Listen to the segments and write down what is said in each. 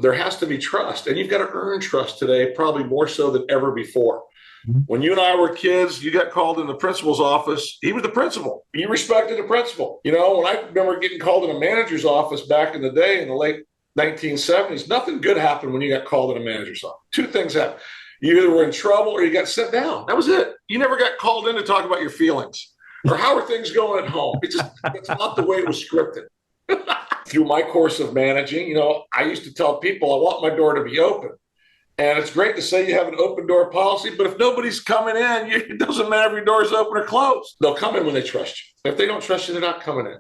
There has to be trust, and you've got to earn trust today, probably more so than ever before. When you and I were kids, you got called in the principal's office. He was the principal. You respected the principal. When I remember getting called in a manager's office back in the day in the late 1970s, nothing good happened when you got called in a manager's office. Two things happened. You either were in trouble or you got sent down. That was it. You never got called in to talk about your feelings or how are things going at home. It's not the way it was scripted. Through my course of managing, I used to tell people I want my door to be open. And it's great to say you have an open door policy, but if nobody's coming in, it doesn't matter if your door is open or closed. They'll come in when they trust you. If they don't trust you, they're not coming in.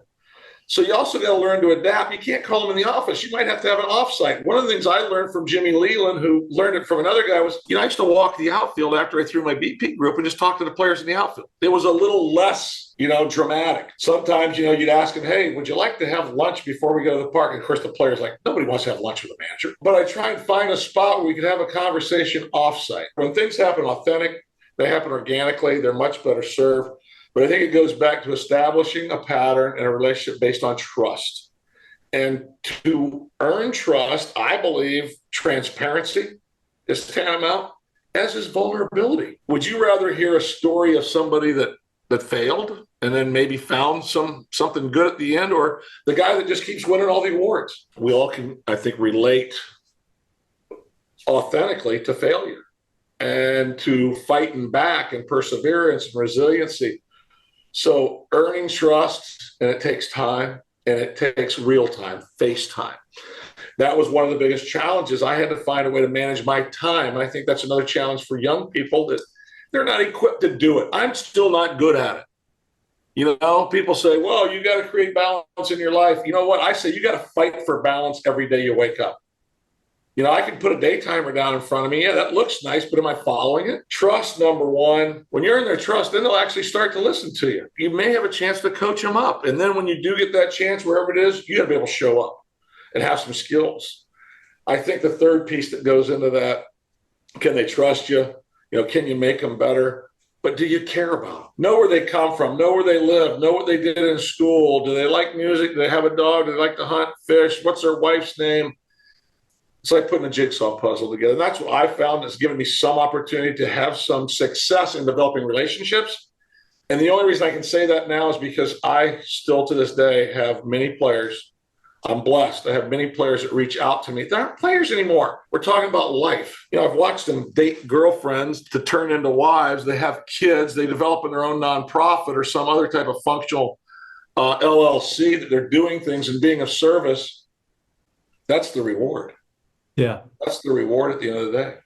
So you also got to learn to adapt. You can't call them in the office. You might have to have an offsite. One of the things I learned from Jimmy Leland, who learned it from another guy, was, I used to walk the outfield after I threw my BP group and just talk to the players in the outfield. It was a little less, dramatic. Sometimes, you'd ask them, hey, would you like to have lunch before we go to the park? And of course, the player's like, nobody wants to have lunch with a manager. But I try and find a spot where we could have a conversation offsite. When things happen authentic, they happen organically, they're much better served. But I think it goes back to establishing a pattern and a relationship based on trust. And to earn trust, I believe transparency is tantamount, as is vulnerability. Would you rather hear a story of somebody that failed and then maybe found something good at the end, or the guy that just keeps winning all the awards? We all can, I think, relate authentically to failure and to fighting back and perseverance and resiliency. So earning trust, and it takes time, and it takes real time, face time. That was one of the biggest challenges. I had to find a way to manage my time. And I think that's another challenge for young people, that they're not equipped to do it. I'm still not good at it. People say, well, you got to create balance in your life. You know what? I say you got to fight for balance every day you wake up. I can put a day timer down in front of me. Yeah, that looks nice, but am I following it? Trust, number one. When you're in their trust, then they'll actually start to listen to you. You may have a chance to coach them up. And then when you do get that chance, wherever it is, you got to be able to show up and have some skills. I think the third piece that goes into that, can they trust you? Can you make them better? But do you care about them? Know where they come from, know where they live, know what they did in school. Do they like music? Do they have a dog? Do they like to hunt, fish? What's their wife's name? It's like putting a jigsaw puzzle together. And that's what I found has given me some opportunity to have some success in developing relationships. And the only reason I can say that now is because I still to this day have many players. I'm blessed. I have many players that reach out to me. They're not players anymore. We're talking about life. I've watched them date girlfriends to turn into wives. They have kids. They develop in their own nonprofit or some other type of functional LLC that they're doing things and being of service. That's the reward. Yeah. That's the reward at the end of the day.